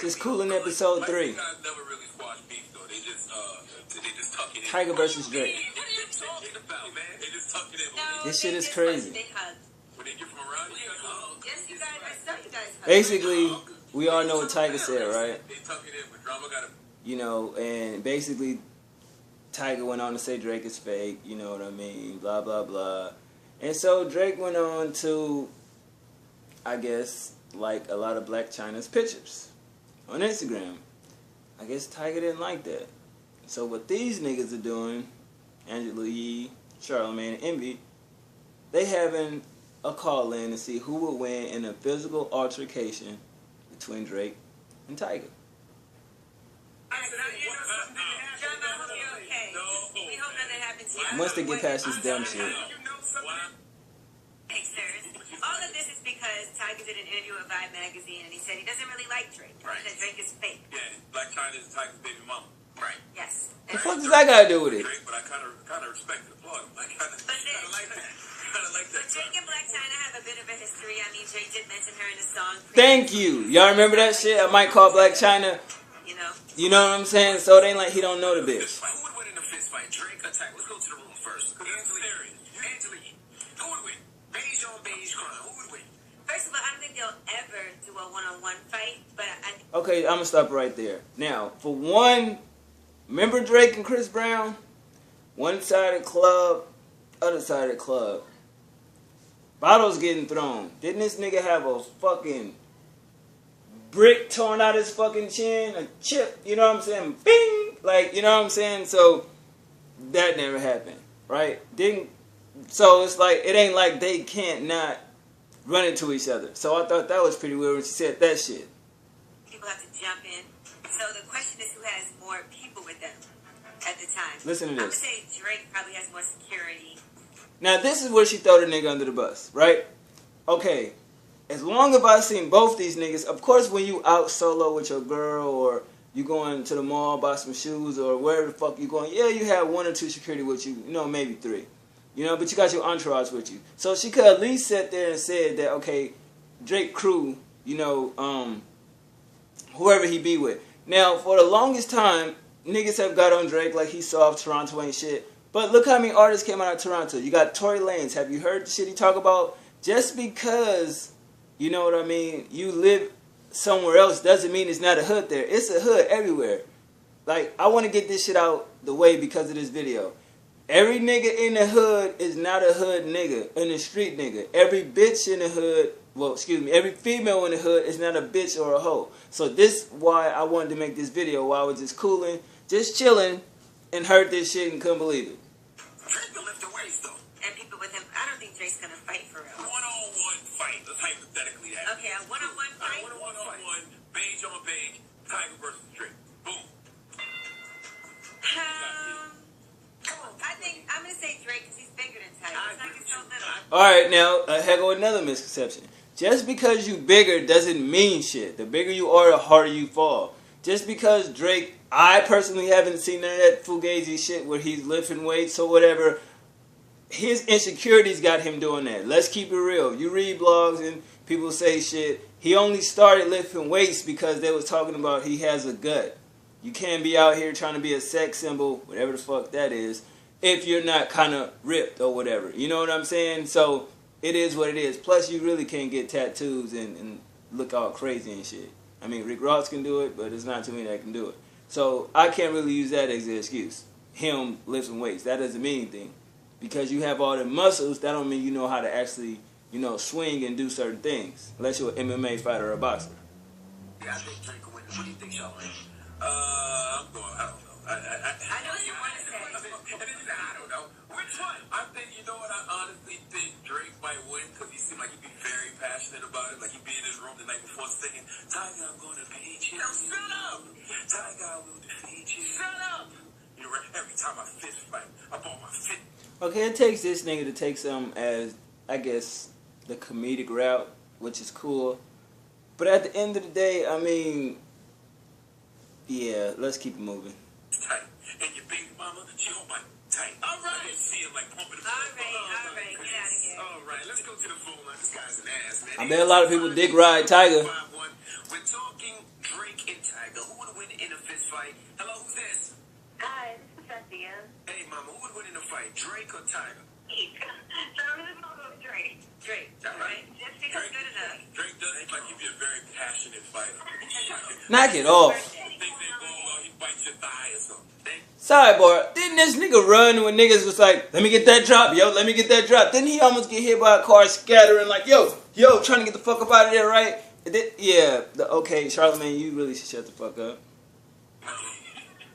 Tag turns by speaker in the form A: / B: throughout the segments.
A: Jus Koolin episode 3. Tyga versus Drake. This shit is crazy. Basically, we all know what Tyga said, right? You know, and basically, Tyga went on to say Drake is fake, you know what I mean, blah, blah, blah. And so Drake went on to, I guess, like a lot of Black China's pictures on Instagram. I guess Tyga didn't like that. So what these niggas are doing, Angela Yee, Charlamagne, and Envy, they having a call in to see who would win in a physical altercation between Drake and Tyga. Once they get past this dumb shit.
B: All of this is because Tyga did an interview with Vibe magazine and he said he doesn't really like Drake. Right. That Drake is fake.
C: Yeah, Black China is Tyga's baby mama.
B: Right. Yes.
A: The fuck does that got to do with it?
C: Drake, but I kind of respect and applaud him. I kind of like that.
B: But Drake and Black China have a bit of a history. I mean, Drake did mention her in the song.
A: Thank you. Y'all remember that shit? I might call Black China. You know what I'm saying? So it ain't like he don't know the bitch.
C: Who would win in a fist fight? Drake or Tyga? Let's go to the room first. Angela Yee. Who would win? Beige on beige crime. Who would win?
B: First of all, I don't think they'll ever do a one-on-one fight, but
A: Okay, I'm gonna stop right there. Now, for one, remember Drake and Chris Brown? One side of the club, other side of the club. Bottles getting thrown. Didn't this nigga have a fucking brick torn out his fucking chin? A chip, you know what I'm saying? Bing! Like, you know what I'm saying? So, that never happened, right? So it's like, it ain't like they can't not run into each other. So I thought that was pretty weird when she said that shit.
B: People have to jump in. So the question is who has more people with them at the time.
A: Listen to this.
B: I'm going to say Drake probably has more security.
A: Now this is where she throw the nigga under the bus, right? Okay, as long as I seen both these niggas, of course when you out solo with your girl or you going to the mall, buy some shoes or wherever the fuck you going, yeah, you have 1 or 2 security with you, you know, maybe 3. You know, but you got your entourage with you. So she could at least sit there and said that, okay, Drake crew, you know, whoever he be with. Now, for the longest time, niggas have got on Drake like he soft, Toronto ain't shit. But look how many artists came out of Toronto. You got Tory Lanez. Have you heard the shit he talk about? Just because, you know what I mean, you live somewhere else doesn't mean it's not a hood there. It's a hood everywhere. Like, I want to get this shit out the way because of this video. Every nigga in the hood is not a hood nigga, in the street nigga. Every bitch in the hood, well, excuse me, every female in the hood is not a bitch or a hoe. So this why I wanted to make this video while I was just cooling, just chilling, and heard this shit and couldn't believe it.
C: Drake will lift the weights though.
B: And people with him, I don't think Drake's going to fight for real.
C: One-on-one fight. Let's hypothetically have.
B: Okay, a one-on-one fight?
C: One-on-one, beige on beige, Tyga versus Drake. Boom.
B: I think I'm going to say Drake because he's bigger than Tyga. Tyga's so little.
A: Alright, now, here go another misconception. Just because you bigger doesn't mean shit. The bigger you are, the harder you fall. Just because Drake, I personally haven't seen none of that fugazi shit where he's lifting weights or whatever. His insecurities got him doing that. Let's keep it real. You read blogs and people say shit. He only started lifting weights because they was talking about he has a gut. You can't be out here trying to be a sex symbol, whatever the fuck that is, if you're not kind of ripped or whatever. You know what I'm saying? So it is what it is. Plus, you really can't get tattoos and look all crazy and shit. I mean, Rick Ross can do it, but there's not too many that can do it. So I can't really use that as an excuse. Him lifting weights. That doesn't mean anything. Because you have all the muscles, that don't mean you know how to actually, you know, swing and do certain things. Unless you're an MMA fighter or a boxer.
C: Yeah, I think Drake will win. What do you think, Charlamagne? I'm going, I don't know.
B: I know you want to say.
C: I don't know. Which one? I think, you know what, I honestly think Drake might win because he seemed like he'd be very passionate about it. Like he'd be in his room the night before singing, Tyga, I'm going to beat you.
B: No, shut up!
C: Tyga, I will defeat you.
B: Shut up!
C: You know, every time I fist fight, I bought my fit.
A: Okay, it takes this nigga to take some as, I guess, the comedic route, which is cool. But at the end of the day, I mean, yeah, let's keep it moving.
C: Tight. And your baby mama, she hold my tight. All right. I see it like pumping the
B: All right, get out of here.
C: All right, let's go to the phone line. This guy's an ass, man.
A: I bet a lot of people dick ride Tyga.
C: We're talking Drake and Tyga. Who would win in a fist fight? Hello, who's this?
B: Hi, this is Cynthia.
C: Hey, mama, who would win in a fight, Drake or Tyga?
B: So I'm going to go with Drake. Drake.
C: All right.
B: Just because good enough.
C: Drake does seem like he'd be a very passionate fighter.
A: Knock it off.
C: Things ain't going well, he bites your thigh or something.
A: Sidebar, didn't this nigga run when niggas was like, let me get that drop, yo, let me get that drop? Didn't he almost get hit by a car scattering like, yo, trying to get the fuck up out of there, right? Okay, Charlamagne, you really should shut the fuck up.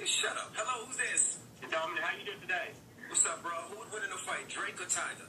C: Shut up. Hello, who's this? Dominic, how you doing today? What's up, bro? Who would win in a fight, Drake or Tyga?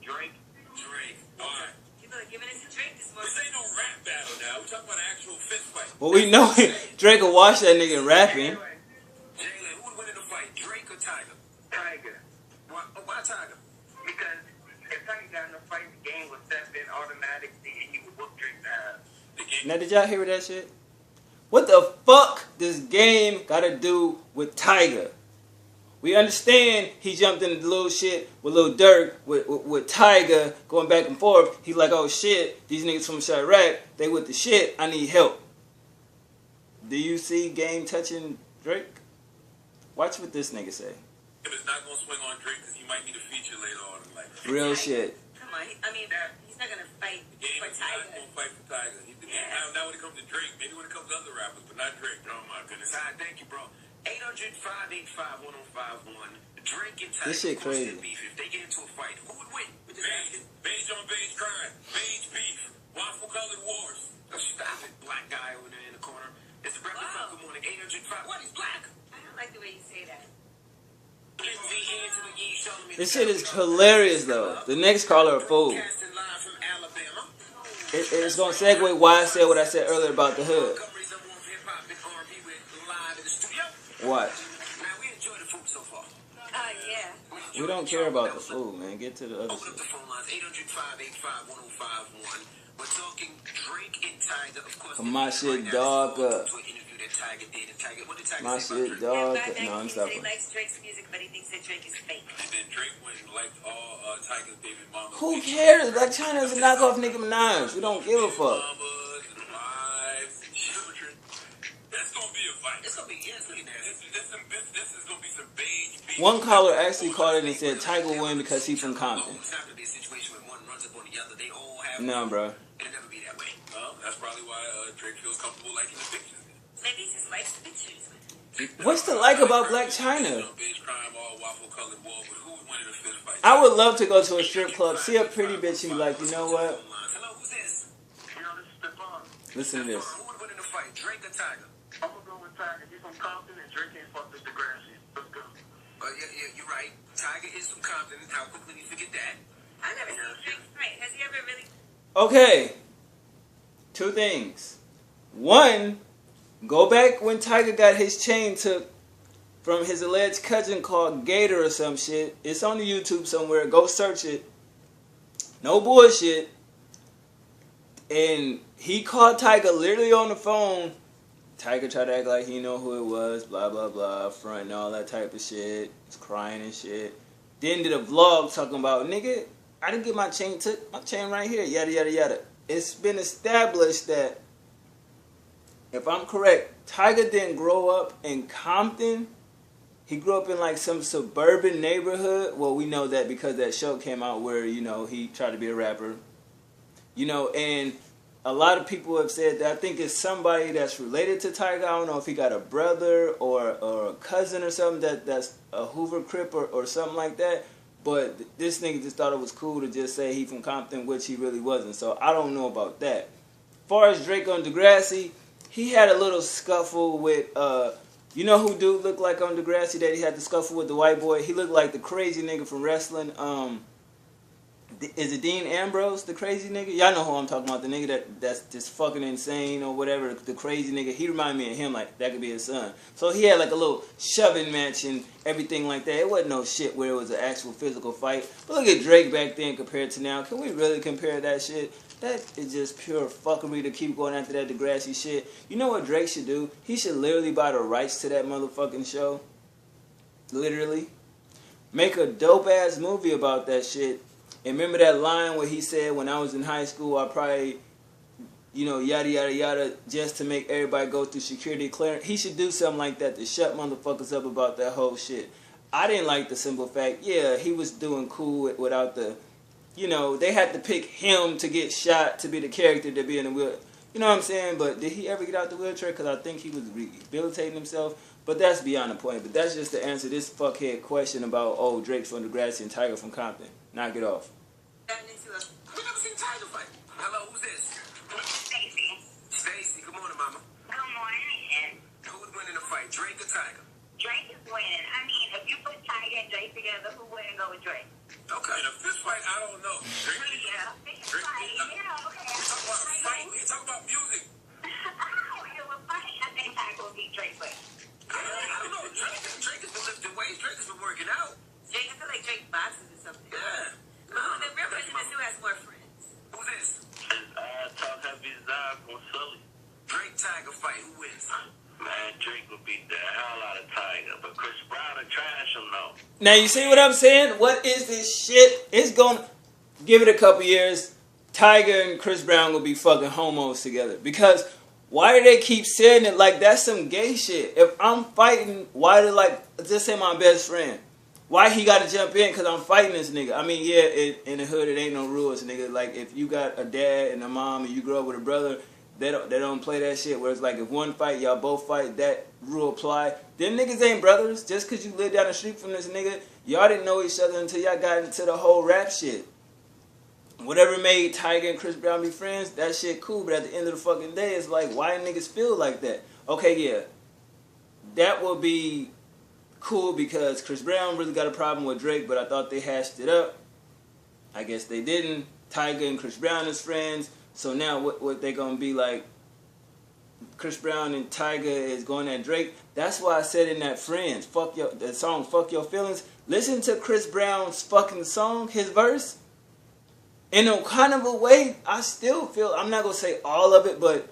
C: Drake. Drake. All right.
B: You look giving us a Drake this morning.
C: This ain't no rap battle now. We're talking about an actual fist fight.
A: Well, we know Drake will watch that nigga rapping.
C: Jalen, who would win in a fight, Drake or Tyga? Tyga. Why Tyga? Because if Tyga got in a fight, the game would step in automatically and he would whoop Drake's ass.
A: Now, did y'all hear that shit? What the fuck does game gotta do with Tyga? We understand he jumped into the little shit with Lil Durk, with Tyga going back and forth. He's like, oh shit, these niggas from Chirac, they with the shit, I need help. Do you see game touching Drake? Watch what this nigga say.
C: It's not gonna swing on Drake because he might need a feature later on in life.
A: Real shit.
B: Come on, he's not gonna fight
C: The game
B: for
C: is not
B: Tyga.
C: gonna fight for Tyga. Now when it comes to Drake, maybe when it comes to other rappers, but not Drake. Oh my goodness. Thank you, bro. 800-585-1051. Drake and Tyga.
A: This shit crazy.
C: Beef. If they get into a fight, who would win? Beige on beige crime. Beige beef. Waffle colored wars. Oh, stop it, black guy over there in the corner. It's the breakfast club. Good morning. 800-5. What? He's black.
B: I don't like the way you say that.
A: This shit is hilarious though. The next caller a fool. It's gonna segue why I said what I said earlier about the hood. What?
B: Yeah.
A: We don't care about the food, man. Get to the other
C: Open up
A: shit.
C: the phone lines, 800-585-1051. We're talking Drake and Tyga, of course.
A: My shit dog up.
C: To an interview that Tyga did. And Tyga, what did Tyga
A: My
C: say about
A: shit
C: Drake?
A: dog
B: Back
A: up.
B: then
A: No, I'm
B: he said he
A: stopping.
B: likes Drake's music, but he thinks that Drake is fake.
C: And then Drake went and liked all Tyga's baby mamas.
A: Who cares? Black China is a knockoff Nicki Minaj. We don't give a fuck.
C: Mamas and wives and children. That's gonna be a fight. It's gonna be nasty. This is gonna be some beige beef.
A: One caller actually called it and said Tyga will win because he's from Compton.
C: It's not gonna be a situation where one runs up on the other. They all have.
A: No, bro.
C: It'll never be that way. Well, that's probably why Drake feels comfortable liking the pictures.
B: Maybe he just likes the pictures.
A: What's to like about Black China?
C: Beige crime, all waffle colored wall, but who would win in a fist fight?
A: I would love to go to a strip club, see a pretty bitch and be like, you know what?
C: Hello, who's this? You know, this is Stefan.
A: Listen to this.
C: Who would win in a fight, Drake or Tyga? I'm gonna go with Tyga. He's from Compton and Drake ain't fucked with the Degrassi. Let's go. Yeah, you're right. Tyga is from Compton. How quickly we forget that?
B: I've never seen Drake fight. Has he ever really?
A: Okay. Two things. One, go back when Tyga got his chain took from his alleged cousin called Gator or some shit. It's on the YouTube somewhere. Go search it. No bullshit. And he called Tyga literally on the phone. Tyga tried to act like he know who it was, blah, blah, blah, front and all that type of shit. He's crying and shit. Then did a vlog talking about, nigga, I didn't get my chain took. My chain right here, yada, yada, yada. It's been established that, if I'm correct, Tyga didn't grow up in Compton. He grew up in like some suburban neighborhood. Well, we know that because that show came out where, you know, he tried to be a rapper. You know, and a lot of people have said that I think it's somebody that's related to Tyga. I don't know if he got a brother or a cousin or something that's a Hoover Crip or something like that. But this nigga just thought it was cool to just say he from Compton, which he really wasn't. So I don't know about that. As far as Drake on Degrassi, he had a little scuffle with, you know who dude looked like on Degrassi that he had the scuffle with the white boy? He looked like the crazy nigga from wrestling. Is it Dean Ambrose, the crazy nigga? Y'all know who I'm talking about. The nigga that's just fucking insane or whatever. The crazy nigga. He reminded me of him, like that could be his son. So he had like a little shoving match and everything like that. It wasn't no shit where it was an actual physical fight. But look at Drake back then compared to now. Can we really compare that shit? That is just pure fuckery to keep going after that Degrassi shit. You know what Drake should do? He should literally buy the rights to that motherfucking show. Literally. Make a dope-ass movie about that shit. And remember that line where he said, when I was in high school, I probably you know, yada yada yada, just to make everybody go through security clearance. He should do something like that to shut motherfuckers up about that whole shit. I didn't like the simple fact, yeah, he was doing cool without the, you know, they had to pick him to get shot to be the character to be in the wheel. You know what I'm saying? But did he ever get out the wheelchair? Because I think he was rehabilitating himself. But that's beyond the point. But that's just to answer this fuckhead question about, oh, Drake's from Degrassi and Tyga from Compton. Knock it off.
C: We never seen Tyga fight. Hello, who's this?
B: Stacy.
C: Stacy, good morning, mama.
B: Good morning.
C: Who would win in a fight, Drake or Tyga?
B: Drake is winning. I mean, if you put Tyga and Drake together, who wouldn't go with Drake?
C: Okay, in a fist fight, I don't know.
B: Yeah, fist fight. Yeah, okay.
C: We talk about a fight. We talk about music.
B: It was funny. I think Tyga will beat Drake, but
C: I don't know. Drake has been lifting weights. Drake has been working out.
B: Drake, I feel like Drake boxes or something.
C: Yeah.
B: The real question is who has more friends?
C: Who's this?
D: Talk heavy Zod from Sully.
C: Drake Tyga fight. Who wins?
D: Man, Drake would beat the hell out of Tyga, but Chris Brown would trash him though.
A: Now you see what I'm saying? What is this shit? It's gonna give it a couple years. Tyga and Chris Brown will be fucking homos together. Because why do they keep saying it like that's some gay shit? If I'm fighting, why do like just say my best friend? Why he got to jump in? Because I'm fighting this nigga. I mean, yeah, in the hood it ain't no rules, nigga. Like if you got a dad and a mom and you grow up with a brother, they don't play that shit. Where it's like if one fight, y'all both fight, that rule apply. Them niggas ain't brothers. Just because you live down the street from this nigga, y'all didn't know each other until y'all got into the whole rap shit. Whatever made Tyga and Chris Brown be friends, that shit cool. But at the end of the fucking day, it's like, why niggas feel like that? Okay, yeah, that will be cool because Chris Brown really got a problem with Drake, but I thought they hashed it up. I guess they didn't. Tyga and Chris Brown is friends. So now what they gonna be like? Chris Brown and Tyga is going at Drake. That's why I said in that Friends, that song, Fuck Your Feelings. Listen to Chris Brown's fucking song, his verse. In a kind of a way, I still feel, I'm not gonna say all of it, but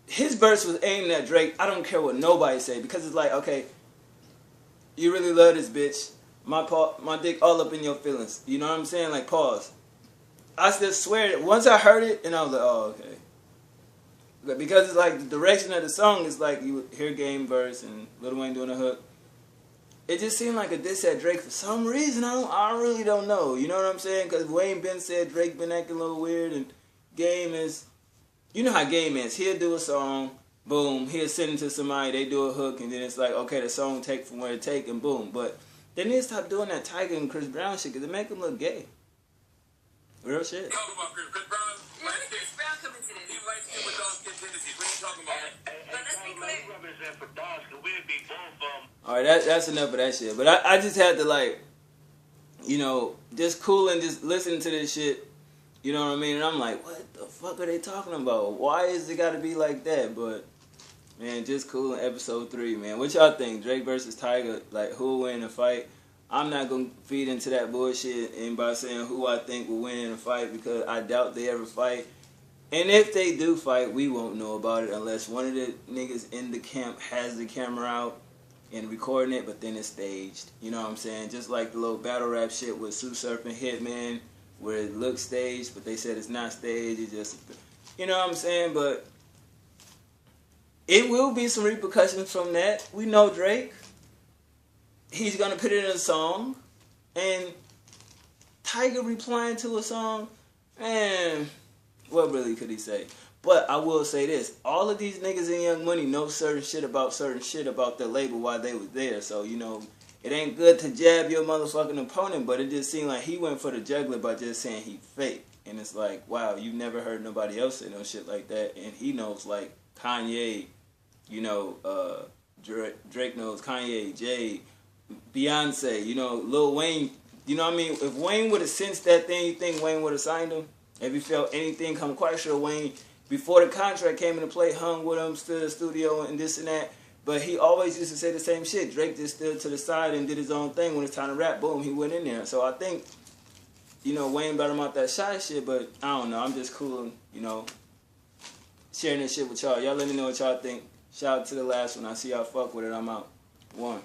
A: his verse was aimed at Drake. I don't care what nobody say because it's like, okay, you really love this bitch. My dick all up in your feelings. You know what I'm saying? Like, pause. I just swear that once I heard it, and I was like, oh, okay. But because it's like the direction of the song is like you hear Game verse and Lil Wayne doing a hook. It just seemed like a diss at Drake for some reason. I really don't know. You know what I'm saying? Because Wayne been said Drake been acting a little weird, and Game is, you know how Game is. He'll do a song, boom. He'll send it to somebody, they do a hook, and then it's like, okay, the song take from where it take, and boom. But they need to stop doing that Tyga and Chris Brown shit because it make them look gay. Real shit.
C: Talk about Chris Brown.
B: When did Chris Brown come into this?
C: He likes skin with dark skin tendencies. What are you talking about?
B: But let's be clear.
D: Represent for dogs, cause we'd be both of them.
A: Alright, that's enough of that shit. But I just had to like, you know, just cool and just listen to this shit. You know what I mean? And I'm like, what the fuck are they talking about? Why is it gotta be like that? But man, Just Cool in episode 3, man. What y'all think? Drake versus Tyga, like who will win a fight? I'm not gonna feed into that bullshit and by saying who I think will win in a fight because I doubt they ever fight. And if they do fight, we won't know about it unless one of the niggas in the camp has the camera out and recording it, but then it's staged. You know what I'm saying? Just like the little battle rap shit with Sue Surfing Hitman, where it looks staged, but they said it's not staged. It's just, you know what I'm saying? But it will be some repercussions from that. We know Drake. He's gonna put it in a song, and Tyga replying to a song, man, what really could he say? But I will say this: all of these niggas in Young Money know certain shit about their label while they was there. So you know, it ain't good to jab your motherfucking opponent, but it just seemed like he went for the juggler by just saying he fake, and it's like, wow, you never heard nobody else say no shit like that, and he knows like Kanye, you know, Drake knows Kanye, Jay. Beyonce, you know, Lil Wayne, you know what I mean? If Wayne would have sensed that thing, you think Wayne would have signed him? If you felt anything, I'm quite sure Wayne, before the contract came into play, hung with him, stood in the studio and this and that. But he always used to say the same shit. Drake just stood to the side and did his own thing. When it's time to rap, boom, he went in there. So I think, you know, Wayne brought him out that shy shit, but I don't know. I'm just cool, you know, sharing this shit with y'all. Y'all let me know what y'all think. Shout out to the last one. I see y'all fuck with it. I'm out. 1.